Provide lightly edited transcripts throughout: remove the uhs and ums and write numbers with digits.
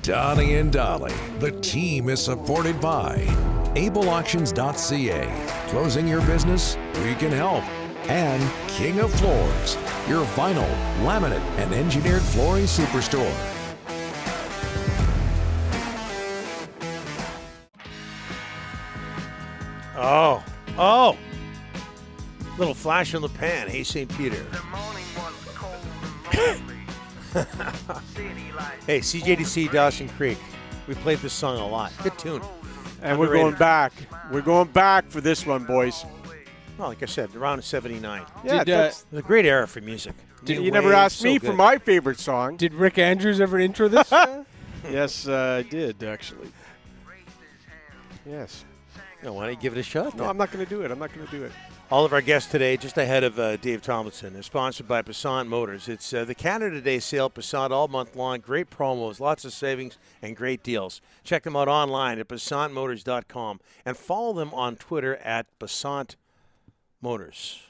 Donnie and Dolly. The team is supported by AbleAuctions.ca. Closing your business? We can help. And King of Floors, your vinyl, laminate, and engineered flooring superstore. Oh. Little flash in the pan. Hey, St. Peter. Hey, CJDC Dawson Creek. We played this song a lot. Good tune. And we're going back. We're going back for this one, boys. Well, like I said, around 79. Yeah, it's a great era for music. You never asked me for my favorite song. Did Rick Andrews ever intro this? Yes, I did, actually. Yes. No, why don't you give it a shot? No, I'm not going to do it. All of our guests today, just ahead of Dave Tomlinson, are sponsored by Passat Motors. It's the Canada Day sale, Passat, all month long. Great promos, lots of savings, and great deals. Check them out online at PassatMotors.com and follow them on Twitter at Passat Motors.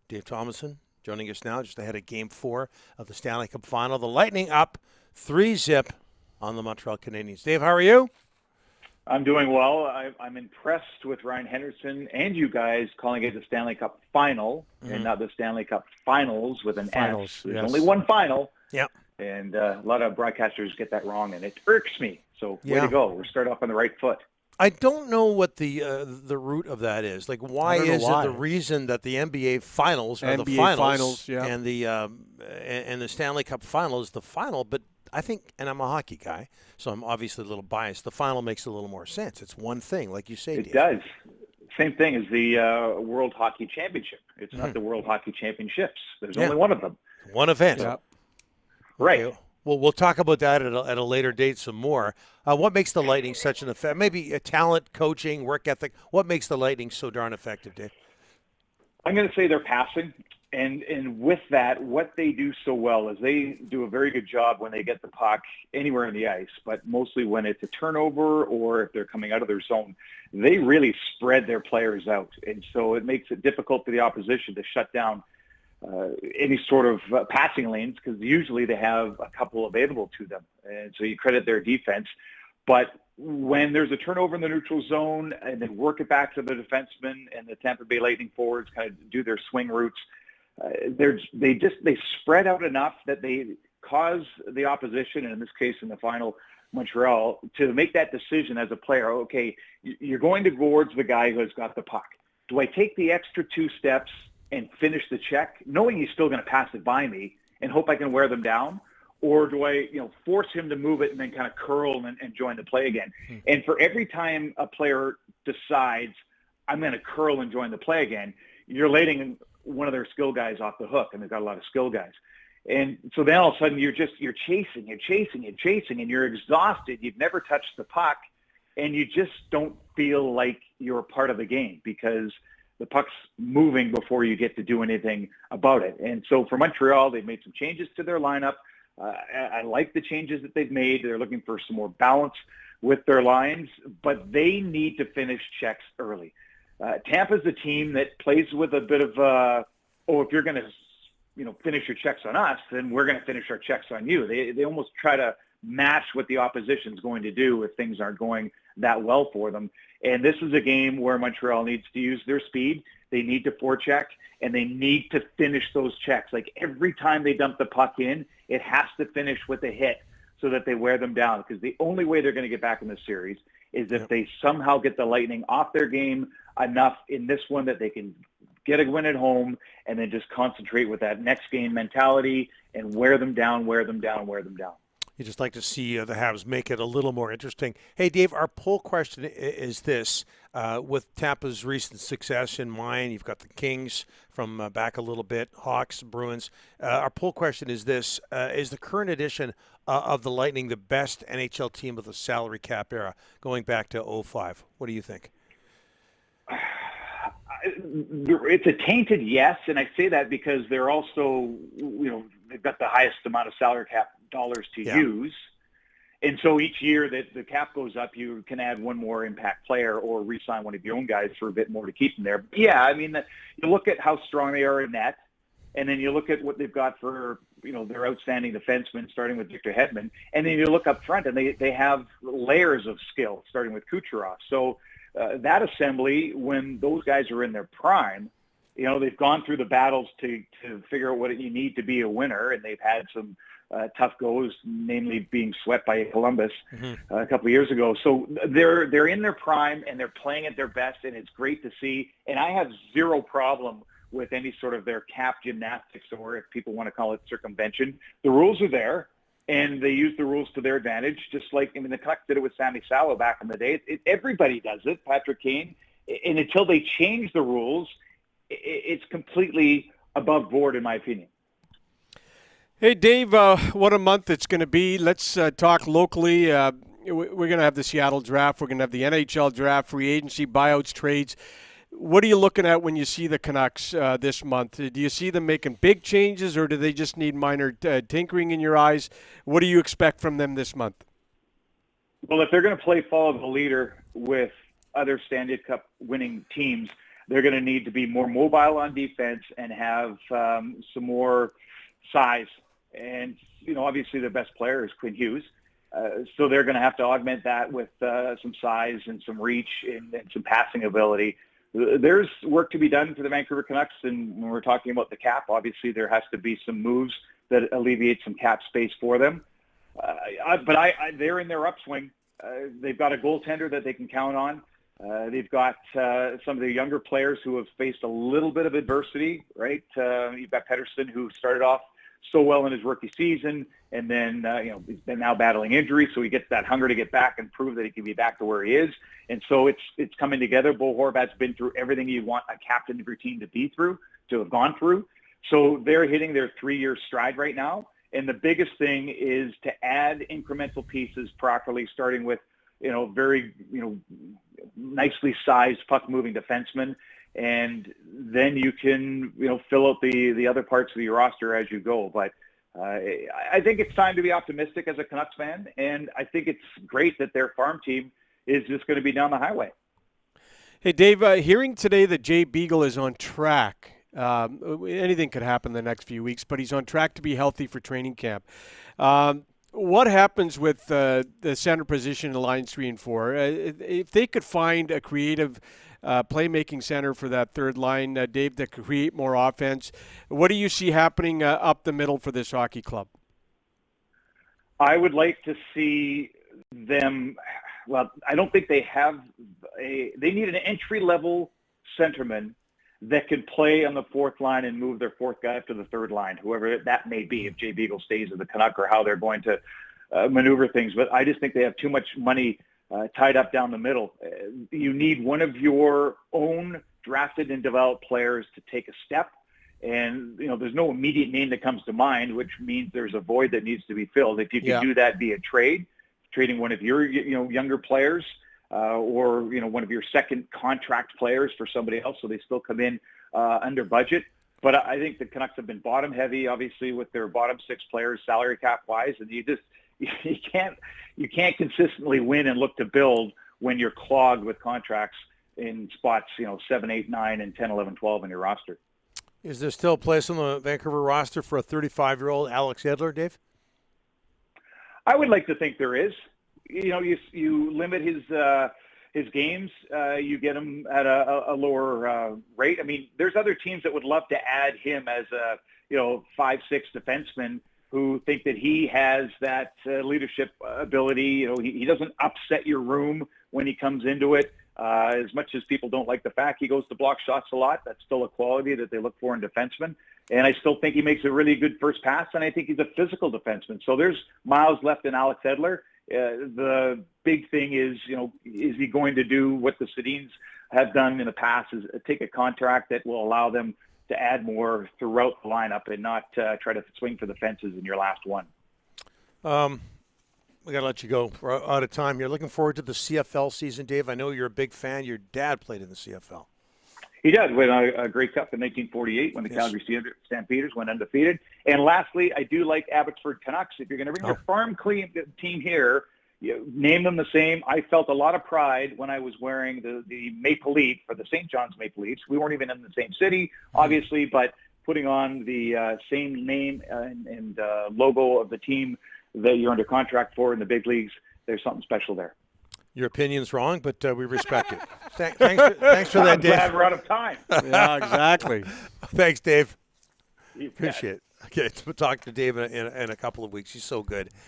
Dave Tomlinson joining us now, just ahead of Game 4 of the Stanley Cup Final. The Lightning up 3-0 on the Montreal Canadiens. Dave, how are you? I'm doing well. I'm impressed with Ryan Henderson and you guys calling it the Stanley Cup Final and not the Stanley Cup Finals with an S. There's only one final. Yeah. And a lot of broadcasters get that wrong, and it irks me. So way to go. We're starting off on the right foot. I don't know what the root of that is. Like, why is it the reason that the NBA Finals are the finals and the Stanley Cup Final is the final? But I think, and I'm a hockey guy, so I'm obviously a little biased. The final makes a little more sense. It's one thing, like you say. It does. Same thing as the World Hockey Championship. It's not the World Hockey Championships. There's only one of them. One event. Yep. Right. Okay. Well, we'll talk about that at a later date some more. What makes the Lightning such an effect? Maybe a talent, coaching, work ethic. What makes the Lightning so darn effective, Dave? I'm going to say their passing. And with that, what they do so well is they do a very good job when they get the puck anywhere in the ice, but mostly when it's a turnover or if they're coming out of their zone, they really spread their players out. And so it makes it difficult for the opposition to shut down any sort of passing lanes because usually they have a couple available to them. And so you credit their defense. But when there's a turnover in the neutral zone and then work it back to the defensemen and the Tampa Bay Lightning forwards kind of do their swing routes, they spread out enough that they cause the opposition, and in this case in the final, Montreal, to make that decision as a player. Okay, you're going towards the guy who has got the puck. Do I take the extra 2 steps and finish the check, knowing he's still going to pass it by me and hope I can wear them down? Or do I, force him to move it and then kind of curl and join the play again? And for every time a player decides I'm going to curl and join the play again, you're letting one of their skill guys off the hook, and they've got a lot of skill guys. And so then all of a sudden you're chasing, and you're exhausted. You've never touched the puck, and you just don't feel like you're a part of the game because the puck's moving before you get to do anything about it. And so for Montreal, they've made some changes to their lineup. I like the changes that they've made. They're looking for some more balance with their lines, but they need to finish checks early. Tampa's a team that plays with a bit of, if you're going to, finish your checks on us, then we're going to finish our checks on you. They almost try to match what the opposition's going to do if things aren't going that well for them. And this is a game where Montreal needs to use their speed. They need to forecheck, and they need to finish those checks. Like every time they dump the puck in, it has to finish with a hit so that they wear them down, because the only way they're going to get back in the series is if they somehow get the Lightning off their game enough in this one that they can get a win at home and then just concentrate with that next game mentality and wear them down. You just like to see the Habs make it a little more interesting. Hey, Dave, our poll question is this. With Tampa's recent success in mind, you've got the Kings from back a little bit, Hawks, Bruins. Our poll question is this. Is the current edition of the Lightning the best NHL team of the salary cap era, going back to 2005? What do you think? It's a tainted yes, and I say that because they're also, they've got the highest amount of salary cap dollars to use. And so each year that the cap goes up, you can add one more impact player or re-sign one of your own guys for a bit more to keep them there. But yeah, I mean, you look at how strong they are in net, and then you look at what they've got for their outstanding defensemen, starting with Victor Hedman. And then you look up front, and they have layers of skill, starting with Kucherov. So that assembly, when those guys are in their prime, they've gone through the battles to figure out what you need to be a winner, and they've had some tough goes, namely being swept by Columbus a couple of years ago. So they're in their prime, and they're playing at their best, and it's great to see. And I have zero problem with any sort of their cap gymnastics, or if people want to call it circumvention. The rules are there, and they use the rules to their advantage, just like, the Canucks did it with Sami Salo back in the day. Everybody does it, Patrick Kane. And until they change the rules, it's completely above board, in my opinion. Hey, Dave, what a month it's going to be. Let's talk locally. We're going to have the Seattle draft. We're going to have the NHL draft, free agency, buyouts, trades. What are you looking at when you see the Canucks this month? Do you see them making big changes, or do they just need minor tinkering in your eyes? What do you expect from them this month? Well, if they're going to play follow the leader with other Stanley Cup winning teams, they're going to need to be more mobile on defense and have some more size. And, obviously their best player is Quinn Hughes. So they're going to have to augment that with some size and some reach and some passing ability. There's work to be done for the Vancouver Canucks, and when we're talking about the cap, obviously there has to be some moves that alleviate some cap space for them. But they're in their upswing. They've got a goaltender that they can count on. They've got some of the younger players who have faced a little bit of adversity, right? You've got Pettersson, who started off so well in his rookie season, and then he's been now battling injury, so he gets that hunger to get back and prove that he can be back to where he is. And so it's coming together. Bo Horvat's been through everything you want a captain of your team to have gone through. So they're hitting their 3-year stride right now. And the biggest thing is to add incremental pieces properly, starting with very nicely sized puck-moving defensemen, and then you can fill out the other parts of your roster as you go. But I think it's time to be optimistic as a Canucks fan, and I think it's great that their farm team is just going to be down the highway. Hey, Dave, hearing today that Jay Beagle is on track. Anything could happen in the next few weeks, but he's on track to be healthy for training camp. What happens with the center position in lines 3 and 4? If they could find a creative playmaking center for that third line, Dave, that could create more offense, what do you see happening up the middle for this hockey club? I would like to see them. Well, I don't think they have they need an entry-level centerman that can play on the fourth line and move their fourth guy up to the third line, whoever that may be, if Jay Beagle stays at the Canuck, or how they're going to maneuver things. But I just think they have too much money tied up down the middle. You need one of your own drafted and developed players to take a step. And, there's no immediate name that comes to mind, which means there's a void that needs to be filled. If you can do that via trading one of your, younger players, or one of your second contract players for somebody else, so they still come in under budget. But I think the Canucks have been bottom heavy, obviously, with their bottom 6 players salary cap wise, and you can't consistently win and look to build when you're clogged with contracts in spots 7, 8, 9, and 10, 11, 12 in your roster. Is there still a place on the Vancouver roster for a 35-year-old Alex Edler, Dave? I would like to think there is. You limit his games, you get him at a lower rate. I mean, there's other teams that would love to add him as a 5-6 defenseman who think that he has that leadership ability. He doesn't upset your room when he comes into it. As much as people don't like the fact he goes to block shots a lot, that's still a quality that they look for in defensemen. And I still think he makes a really good first pass, and I think he's a physical defenseman. So there's miles left in Alex Edler. The big thing is, is he going to do what the Sedins have done in the past, is take a contract that will allow them to add more throughout the lineup and not try to swing for the fences in your last one. We got to let you go. We're out of time. You're looking forward to the CFL season, Dave. I know you're a big fan. Your dad played in the CFL. He did, win a Grey Cup in 1948 when the Calgary Stampeders went undefeated. And lastly, I do like Abbotsford Canucks. If you're going to bring your farm team here, name them the same. I felt a lot of pride when I was wearing the Maple Leaf for the St. John's Maple Leafs. We weren't even in the same city, obviously, but putting on the same name and logo of the team that you're under contract for in the big leagues, there's something special there. Your opinion's wrong, but we respect it. Thanks for that, I'm Dave. glad we're out of time. Yeah, exactly. Thanks, Dave. You bet. Appreciate it. Okay, we'll talk to Dave in a couple of weeks. He's so good.